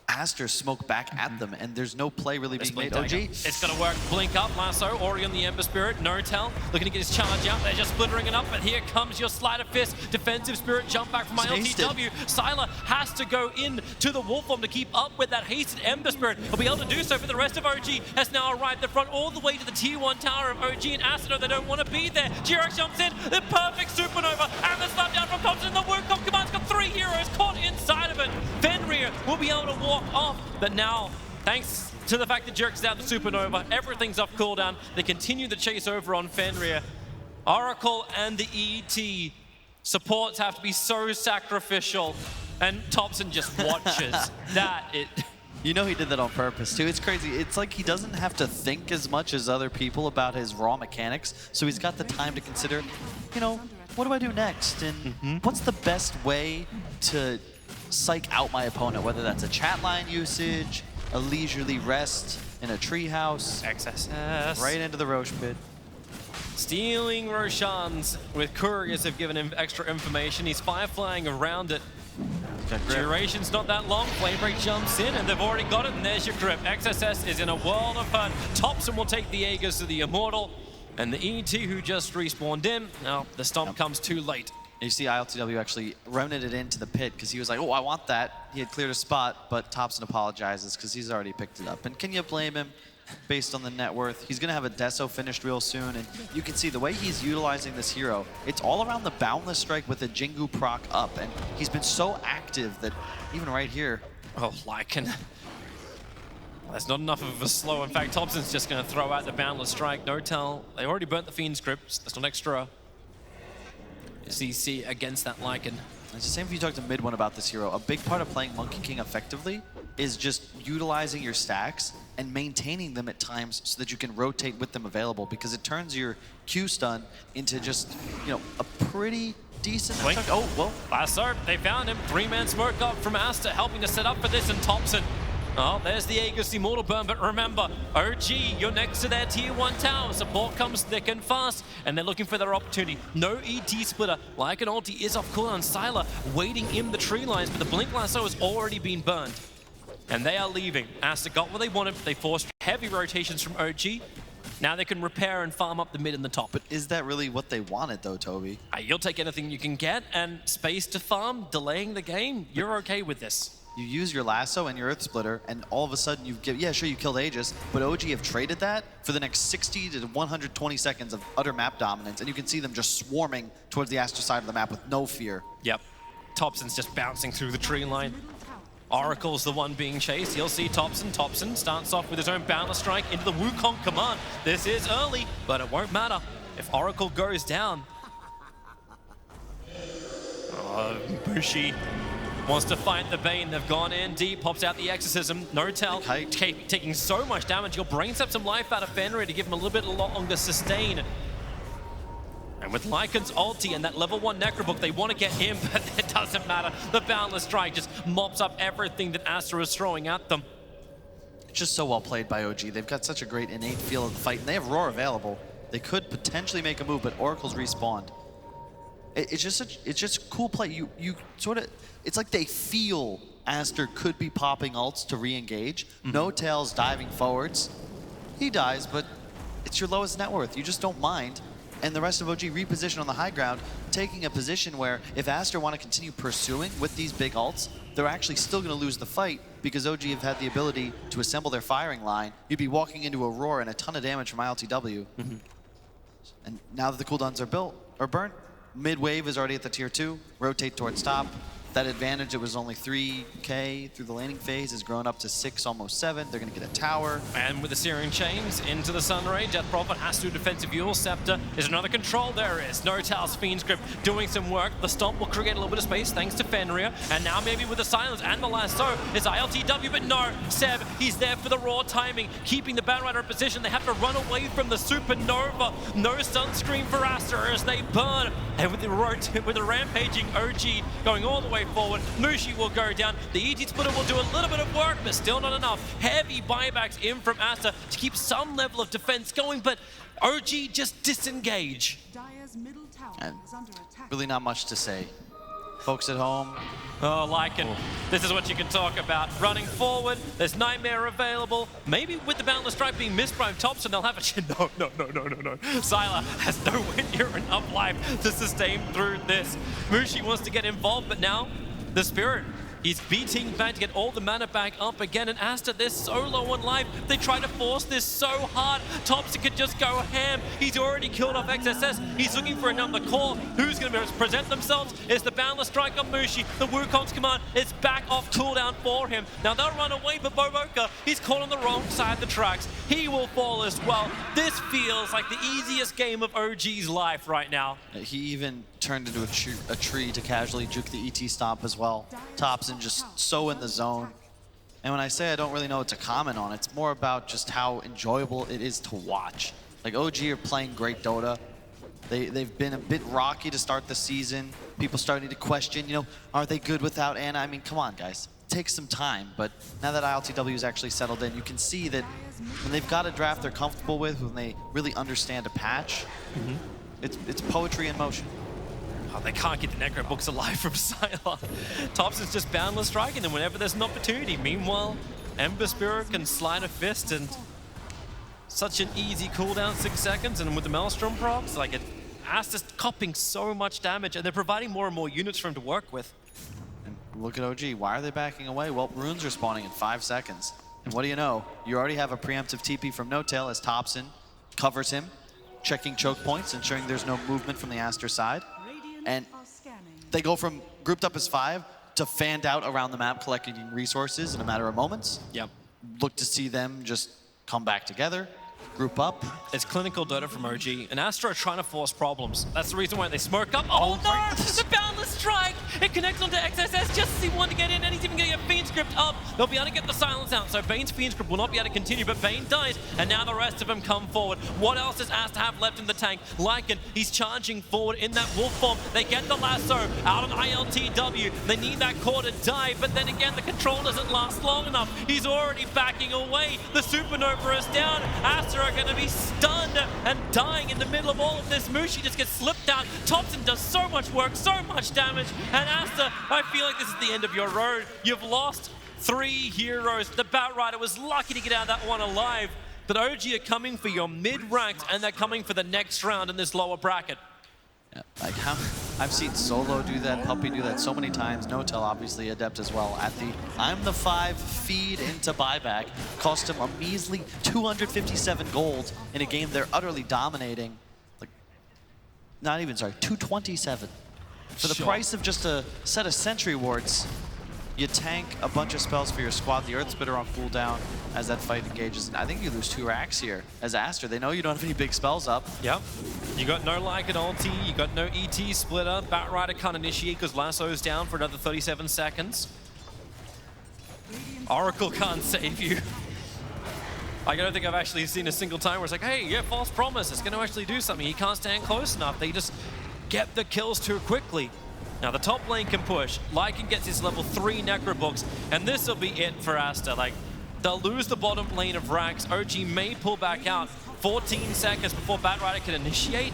Aster smoke back at them, and there's no play really being made. OG? It's going to work. Blink up, lasso, already on the Ember Spirit. No-Tell looking to get his charge out. They're just splittering it up, but here comes your Sleight of Fist. Defensive Spirit jump back from my LTW. Siler has to go in to the Wolf Form to keep up with that hasted Ember Spirit. He'll be able to do so, for the rest of OG has now arrived at the front all the way to the tier 1 tower of OG, and Aster, they don't want to be there. Jirax jumps in, the perfect supernova, and the slap down from Thompson. The Wukong command's got 3 heroes caught inside of it. Fenrir will be able to walk off. But now, thanks to the fact that Jerk's out the Supernova, everything's off cooldown. They continue the chase over on Fenrir. Oracle and the ET supports have to be so sacrificial, and Thompson just watches. You know he did that on purpose, too. It's crazy. It's like he doesn't have to think as much as other people about his raw mechanics, so he's got the time to consider, you know, what do I do next? And what's the best way to psych out my opponent, whether that's a chat line usage, a leisurely rest in a treehouse. XSS. Right into the Roche pit. Stealing Roshan's with couriers have given him extra information. He's fireflying around it. Duration's not that long. Flamebreak jumps in, and they've already got it, and there's your grip. XSS is in a world of hurt. Thompson will take the Aegis to the Immortal, and the ET who just respawned in. Now, the stomp comes too late. You see ILTW actually running it into the pit because he was like, oh, I want that. He had cleared a spot, but Thompson apologizes because he's already picked it up. And can you blame him based on the net worth? He's going to have a Deso finished real soon, and you can see the way he's utilizing this hero, it's all around the Boundless Strike with the Jingu proc up, and he's been so active that even right here. Oh, Lycan. That's not enough of a slow. In fact, Thompson's just going to throw out the Boundless Strike. No tell. They already burnt the Fiend's Crypt. That's not extra. CC against that Lycan. It's the same if you talk to Mid1 about this hero. A big part of playing Monkey King effectively is just utilizing your stacks and maintaining them at times so that you can rotate with them available, because it turns your Q stun into just, you know, a pretty decent effect. Oh, well. Lasso, they found him. 3-man smoke up from Aster, helping to set up for this, and Thompson. Oh, there's the Aegis Immortal burn, but remember, OG, you're next to their tier 1 tower. Support comes thick and fast, and they're looking for their opportunity. No ET splitter. Like an ulti is off cooldown. Sylar waiting in the tree lines, but the Blink Lasso has already been burned. And they are leaving. Aster got what they wanted. They forced heavy rotations from OG. Now they can repair and farm up the mid and the top. But is that really what they wanted, though, Toby? You'll take anything you can get, and space to farm, delaying the game, you're okay with this. You use your lasso and your Earth Splitter, and all of a sudden you give, yeah, sure, you killed Aegis, but OG have traded that for the next 60 to 120 seconds of utter map dominance, and you can see them just swarming towards the Aster side of the map with no fear. Yep. Thompson's just bouncing through the tree line. Oracle's the one being chased. You'll see Thompson. Thompson starts off with his own Boundless Strike into the Wukong command. This is early, but it won't matter if Oracle goes down. Bushi wants to fight the Bane. They've gone in deep, pops out the Exorcism. No tell, taking so much damage. You'll brain sap some life out of Fenrir to give him a little bit longer sustain. And with Lycan's ulti and that level 1 Necrobook, they want to get him, but it doesn't matter. The Boundless Strike just mops up everything that Aster is throwing at them. It's just so well played by OG. They've got such a great innate feel of the fight, and they have Roar available. They could potentially make a move, but Oracle's respawned. It's just cool play. You sort of, it's like they feel Aster could be popping ults to re-engage. No tails diving forwards. He dies, but it's your lowest net worth. You just don't mind. And the rest of OG reposition on the high ground, taking a position where if Aster want to continue pursuing with these big ults, they're actually still going to lose the fight because OG have had the ability to assemble their firing line. You'd be walking into a Roar and a ton of damage from ILTW. And now that the cooldowns are burnt, mid-wave is already at the tier 2, rotate towards top. That advantage, it was only 3K through the laning phase, has grown up to 6, almost 7. They're going to get a tower. And with the Searing Chains into the Sunray, Death Prophet has to do defensive Yule Scepter. There's another control, there is. No Taos Fiend's Grip doing some work. The Stomp will create a little bit of space thanks to Fenrir. And now maybe with the Silence and the Lasso is ILTW, but no, Seb, he's there for the raw timing, keeping the Batrider in position. They have to run away from the Supernova. No sunscreen for Aster as they burn. And with the rampaging OG going all the way forward, Mushi will go down. The ET Splitter will do a little bit of work, but still not enough. Heavy buybacks in from Aster to keep some level of defense going, but OG just disengage. Dire's middle tower is under attack. Really not much to say. Folks at home. Oh, Lycan, this is what you can talk about. Running forward, there's Nightmare available. Maybe with the Boundless Strike being missed by Thompson, they'll have a... No. Sylar has nowhere near enough life to sustain through this. Mushi wants to get involved, but now the Spirit He's beating back to get all the mana back up again, and Aster, they're so low on life. They try to force this so hard. Thompson could just go ham. He's already killed off XSS. He's looking for another core. Who's going to present themselves? It's the Boundless Strike on Mushi. The Wukong's command is back off cooldown for him. Now they'll run away, but Ro4a, he's caught on the wrong side of the tracks. He will fall as well. This feels like the easiest game of OG's life right now. He even turned into a tree to casually juke the ET stomp as well. Thompson just so in the zone. And when I say I don't really know what to comment on, it's more about just how enjoyable it is to watch. Like, OG are playing great Dota. They've been a bit rocky to start the season. People starting to question, you know, are they good without Ana? I mean, come on, guys. It takes some time, but now that ILTW is actually settled in, you can see that when they've got a draft they're comfortable with, when they really understand a patch, it's poetry in motion. Oh, they can't get the Necro books alive from Sylar. Thompson's just Boundless striking them whenever there's an opportunity. Meanwhile, Ember Spirit can slide a fist, and such an easy cooldown, 6 seconds, and with the Maelstrom procs, like Aster's copping so much damage, and they're providing more and more units for him to work with. And look at OG, why are they backing away? Well, runes are spawning in 5 seconds. And what do you know? You already have a preemptive TP from No-Tail as Thompson covers him, checking choke points, ensuring there's no movement from the Aster side. And they go from grouped up as 5 to fanned out around the map, collecting resources in a matter of moments. Yep. Look to see them just come back together, group up. It's clinical Dota from OG, and Aster are trying to force problems. That's the reason why they smoke up. Oh no! The Boundless Strike! It connects onto XSS just as he wanted to get in, and he's even going to get Fiend Script up. They'll be able to get the silence out, so Bane's Fiend Script will not be able to continue, but Bane dies, and now the rest of them come forward. What else does Aster have left in the tank? Lycan, he's charging forward in that wolf form. They get the lasso out on ILTW. They need that core to die, but then again, the control doesn't last long enough. He's already backing away. The Supernova is down. Aster are going to be stunned and dying in the middle of all of this. Mushi just gets slipped out. Thompson does so much work, so much damage, and Aster, I feel like this is the end of your road. You've lost 3 heroes. The Batrider was lucky to get out of that one alive, but OG are coming for your mid-ranked, and they're coming for the next round in this lower bracket. Yeah, like how I've seen Solo do that, Puppy do that so many times. No-Tail obviously adept as well. At the I'm the 5 feed into buyback, cost him a measly 257 gold in a game they're utterly dominating. Like, not even, sorry, 227. For the price of just a set of sentry wards, you tank a bunch of spells for your squad. The Earth Spitter on cooldown as that fight engages. And I think you lose 2 racks here as Aster. They know you don't have any big spells up. Yep. You got no Lycan ulti, you got no ET splitter. Batrider can't initiate because Lasso's down for another 37 seconds. Oracle can't save you. I don't think I've actually seen a single time where it's like, hey, yeah, false promise, it's going to actually do something. He can't stand close enough. They just get the kills too quickly. Now the top lane can push. Lycan gets his level 3 Necro books, and this will be it for Aster. Like, they'll lose the bottom lane of racks. OG may pull back out 14 seconds before Batrider can initiate,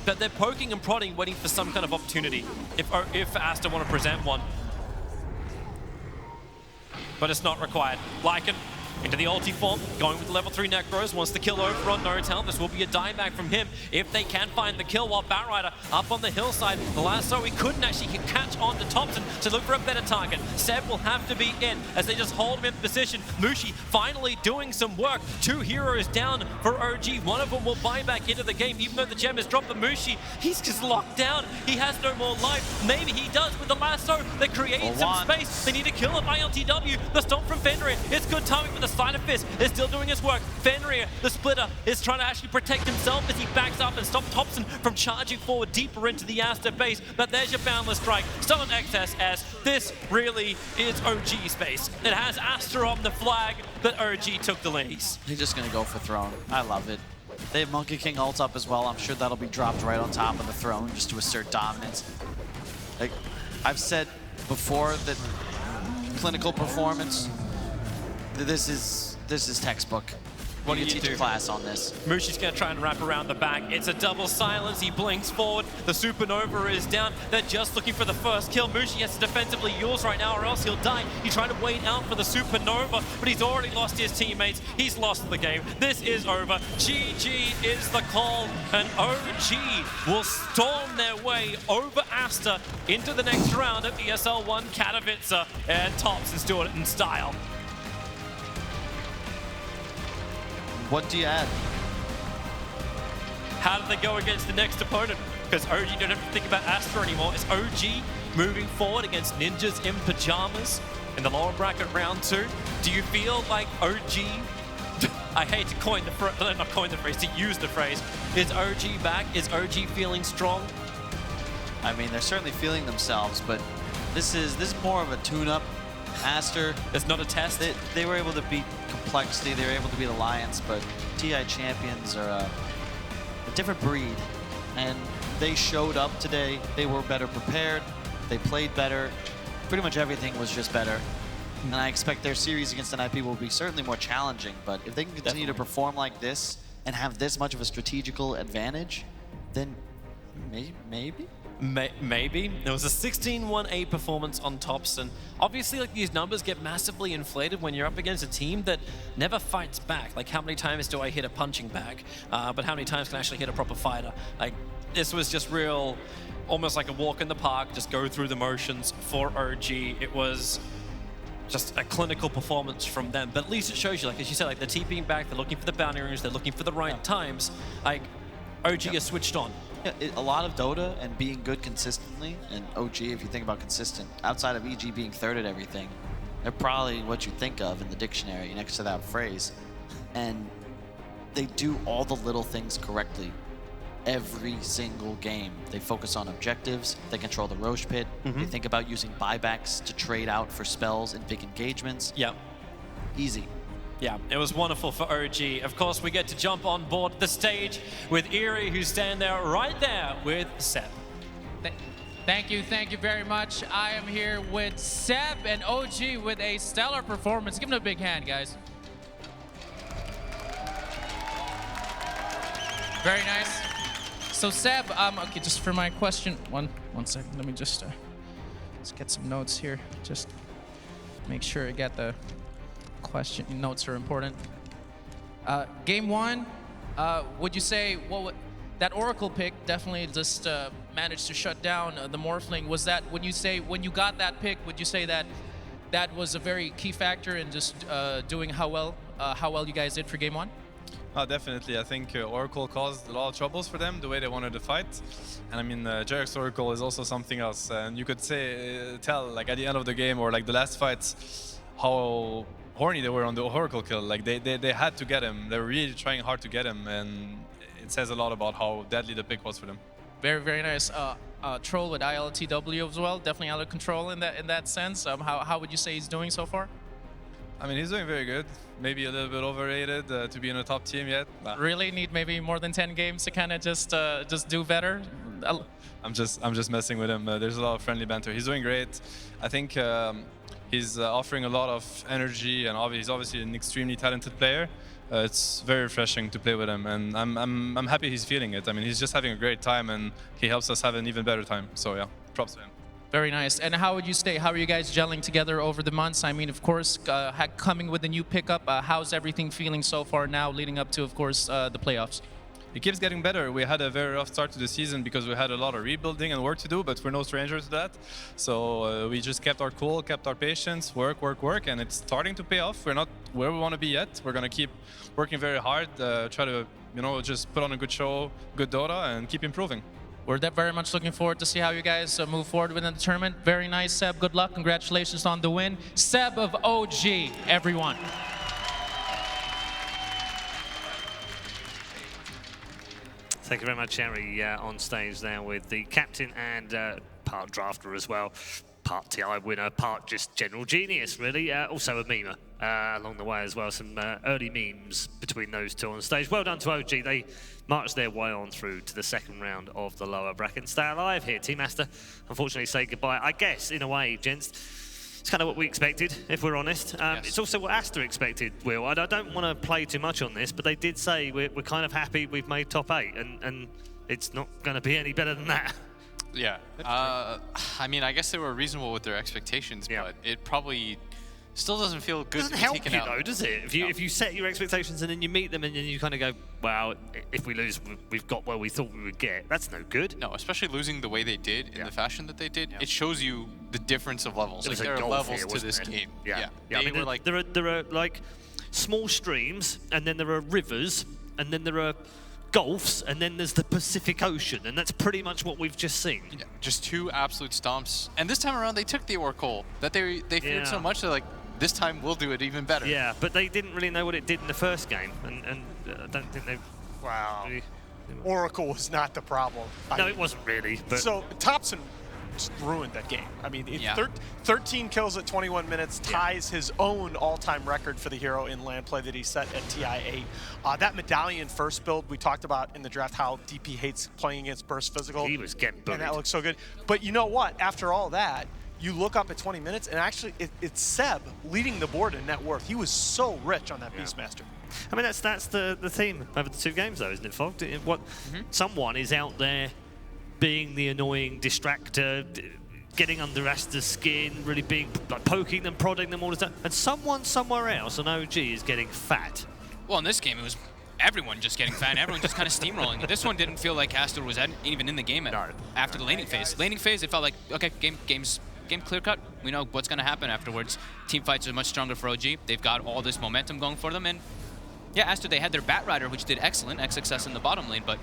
but they're poking and prodding, waiting for some kind of opportunity if Aster want to present one. But it's not required. Lycan into the ulti form, going with the level 3 Necros, wants to kill over on No-Tail. This will be a dieback from him if they can find the kill, while Batrider up on the hillside. The lasso, he couldn't actually catch on to Thompson to look for a better target. Seb will have to be in as they just hold him in position. Mushi finally doing some work. 2 heroes down for OG. One of them will buy back into the game, even though the gem is dropped. But Mushi, he's just locked down. He has no more life. Maybe he does with the lasso. They're creating some space. They need to kill up ILTW. The stomp from Fenrir. It's good timing, but the Sleight of Fist is still doing his work. Fenrir, the splitter, is trying to actually protect himself as he backs up and stops Thompson from charging forward deeper into the Aster base. But there's your Boundless Strike. Still on XSS. This really is OG space. It has Aster on the flag, but OG took the leads. They're just going to go for throne. I love it. They have Monkey King ult up as well. I'm sure that'll be dropped right on top of the throne just to assert dominance. Like, I've said before that clinical performance, this is textbook. What do You you teach do? a class on this. Mushi's going to try and wrap around the back. It's a double silence. He blinks forward. The Supernova is down. They're just looking for the first kill. Mushi has to defensively use right now or else he'll die. He's trying to wait out for the Supernova, but he's already lost his teammates. He's lost the game. This is over. GG is the call, and OG will storm their way over Aster into the next round of ESL One Katowice, and Thompson's doing it in style. What do you add? How do they go against the next opponent? Because OG don't have to think about Aster anymore. It's OG moving forward against Ninjas in Pajamas in the lower bracket round 2. Do you feel like OG, I hate to coin the phrase, not coin the phrase, to use the phrase, is OG back? Is OG feeling strong? I mean, they're certainly feeling themselves, but this is more of a tune-up. Aster, It's not a test? they were able to beat Complexity, they were able to beat Alliance, but TI Champions are a different breed. And they showed up today, they were better prepared, they played better, pretty much everything was just better. And I expect their series against NIP will be certainly more challenging, but if they can continue to perform like this and have this much of a strategical advantage, then maybe? Maybe. There was a 16-1-8 performance on Thompson. Obviously, like, these numbers get massively inflated when you're up against a team that never fights back. Like, how many times do I hit a punching bag? But how many times can I actually hit a proper fighter? Like, this was just real, almost like a walk in the park, just go through the motions for OG. It was just a clinical performance from them. But at least it shows you, like, as you said, like, they're TPing back, they're looking for the bounty rings, they're looking for the right times. Like, OG is switched on. Yeah, a lot of Dota and being good consistently, and OG, if you think about consistent, outside of EG being third at everything, they're probably what you think of in the dictionary next to that phrase. And they do all the little things correctly every single game. They focus on objectives, they control the Roche pit, they think about using buybacks to trade out for spells in big engagements. Yeah. Easy. Yeah, it was wonderful for OG. Of course, we get to jump on board the stage with Eerie, who's standing there right there with Seb. Thank you very much. I am here with Seb and OG with a stellar performance. Give them a big hand, guys. Very nice. So Seb, okay, just for my question, one second. Let me just let's get some notes here. Just make sure I get the question. Notes are important. Game 1, would you say that Oracle pick definitely just managed to shut down the Morphling? Was that when you got that pick? Would you say that that was a very key factor in just doing how well you guys did for Game 1? Definitely. I think Oracle caused a lot of troubles for them, the way they wanted to fight. And I mean, Jarek's Oracle is also something else. And you could tell, like, at the end of the game or like the last fights, how horny they were on the Oracle kill. Like, they had to get him. They were really trying hard to get him, and it says a lot about how deadly the pick was for them. Very, very nice. Troll with ILTW as well, definitely out of control in that sense. How would you say he's doing so far? I mean, he's doing very good. Maybe a little bit overrated to be in a top team yet. Really need maybe more than 10 games to kind of just do better? I'm just messing with him. There's a lot of friendly banter. He's doing great. I think he's offering a lot of energy, and he's obviously an extremely talented player. It's very refreshing to play with him, and I'm happy he's feeling it. I mean, he's just having a great time, and he helps us have an even better time. So yeah, props to him. Very nice. And how are you guys gelling together over the months? I mean, of course, coming with the new pickup, how's everything feeling so far now, leading up to, of course, the playoffs? It keeps getting better. We had a very rough start to the season because we had a lot of rebuilding and work to do, but we're no strangers to that. So we just kept our cool, kept our patience, work, and it's starting to pay off. We're not where we want to be yet. We're going to keep working very hard, try to, just put on a good show, good Dota, and keep improving. We're very much looking forward to see how you guys move forward within the tournament. Very nice, Seb. Good luck. Congratulations on the win. Seb of OG, everyone. Thank you very much, Harry, on stage there with the captain and part drafter as well. Part TI winner, part just general genius, really. Also a memer along the way as well. Some early memes between those two on stage. Well done to OG. They marched their way on through to the second round of the lower bracket. Stay alive here, Team Aster. Unfortunately, say goodbye, I guess, in a way, gents. It's kind of what we expected, if we're honest. It's also what Aster expected, Will. I don't want to play too much on this, but they did say we're kind of happy we've made top 8, and it's not going to be any better than that. Yeah. I mean, I guess they were reasonable with their expectations, but it probably still doesn't feel good to be taken out. Though, does it? If you set your expectations and then you meet them and then you kind of go, wow, if we lose, we've got where we thought we would get. That's no good. No, especially losing the way they did in the fashion that they did. It shows you the difference of levels. Like, there are levels to this game. Yeah. I mean, there are like small streams, and then there are rivers, and then there are gulfs, and then there's the Pacific Ocean, and that's pretty much what we've just seen. Yeah, just 2 absolute stomps. And this time around, they took the Oracle that they feared so much. They're like, this time we'll do it even better. Yeah, but they didn't really know what it did in the first game, and I don't think they. Wow. Really, Oracle was not the problem. No, it wasn't really. But so Thompson just ruined that game. I mean, 13 kills at 21 minutes ties his own all-time record for the hero in land play that he set at TI8. That medallion first build we talked about in the draft, how DP hates playing against burst physical. He was getting bullied. And that looks so good. But you know what? After all that, you look up at 20 minutes, and actually it's Seb leading the board in net worth. He was so rich on that Beastmaster. I mean, that's the theme over the 2 games, though, isn't it, Fog? Someone is out there being the annoying distractor, getting under Aster's skin, really being like poking them, prodding them all the time, and someone somewhere else on OG is getting fat. Well, in this game, it was everyone just getting fat, everyone just kind of steamrolling. This one didn't feel like Aster was even in the game after the laning phase. Laning phase, it felt like, okay, game clear cut. We know what's going to happen afterwards. Team fights are much stronger for OG. They've got all this momentum going for them, and yeah, Aster, they had their Bat Rider, which did excellent, XXS in the bottom lane, but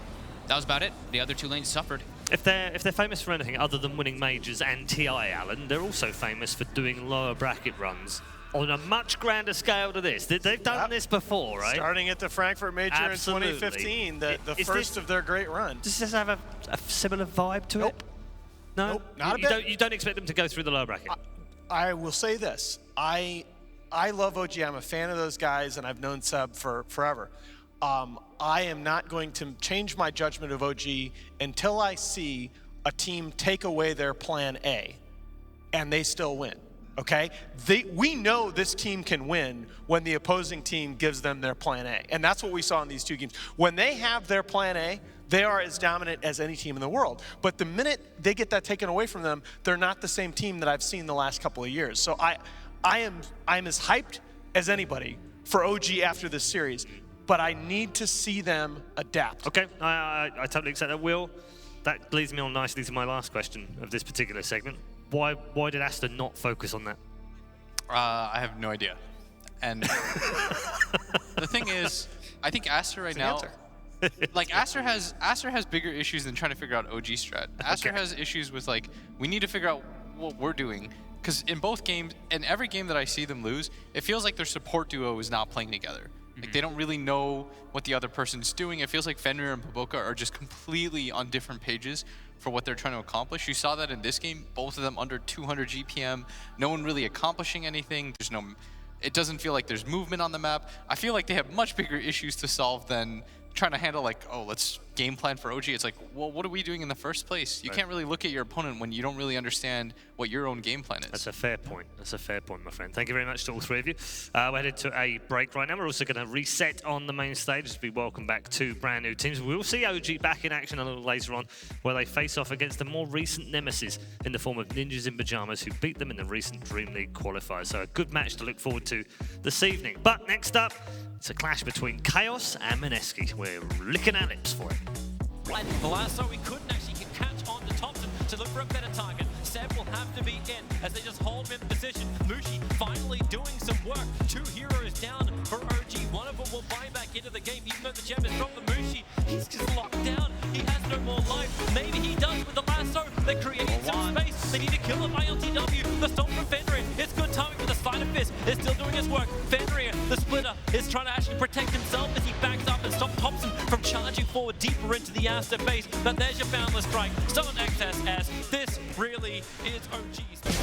that was about it. The other 2 lanes suffered. If they're famous for anything other than winning majors and TI, Alan, they're also famous for doing lower bracket runs on a much grander scale to this. They've done this before, right? Starting at the Frankfurt Major in 2015, the first of their great run. Does this have a similar vibe to it? No? Nope, not a bit. You don't expect them to go through the lower bracket? I will say this. I love OG. I'm a fan of those guys, and I've known Seb for forever. I am not going to change my judgment of OG until I see a team take away their plan A, and they still win. Okay? We know this team can win when the opposing team gives them their plan A, and that's what we saw in these 2 games. When they have their plan A, they are as dominant as any team in the world. But the minute they get that taken away from them, they're not the same team that I've seen the last couple of years. So I'm as hyped as anybody for OG after this series, but I need to see them adapt. Okay, I totally accept that, Will. That leads me on nicely to my last question of this particular segment. Why did Aster not focus on that? I have no idea. And the thing is, I think Aster right now, like Aster has bigger issues than trying to figure out OG strat. Aster has issues with like, we need to figure out what we're doing. Because in both games, in every game that I see them lose, it feels like their support duo is not playing together. Like they don't really know what the other person's doing. It feels like Fenrir and Paboka are just completely on different pages for what they're trying to accomplish. You saw that in this game, both of them under 200 GPM, no one really accomplishing anything. It doesn't feel like there's movement on the map. I feel like they have much bigger issues to solve than trying to handle like, oh, let's game plan for OG. It's like, well, what are we doing in the first place? You can't really look at your opponent when you don't really understand what your own game plan is. That's a fair point. That's a fair point, my friend. Thank you very much to all 3 of you. We're headed to a break right now. We're also going to reset on the main stage as we welcome back 2 brand new teams. We will see OG back in action a little later on, where they face off against a more recent nemesis in the form of Ninjas in Pyjamas, who beat them in the recent Dream League qualifiers. So a good match to look forward to this evening. But next up, it's a clash between Chaos and Mineski. We're licking our lips for it. The last so we couldn't actually catch on to Thompson to look for a better target. Seb will have to be in as they just hold him in position. Mushi finally doing some work. 2 heroes down for OG. One of them will buy back into the game, even though the gem has dropped the Mushi. He's just locked down. He has no more life. Maybe he does with the lasso. They create some space. They need to kill him by LTW. The stop from Fenrir. It's good timing with the Slider Fist. It's still doing his work. Fenrir, the splitter, is trying to actually protect himself as he backs up and stops Thompson from charging forward deeper into the Aster base. But there's your Boundless Strike. Still an XSS. This really is OG's.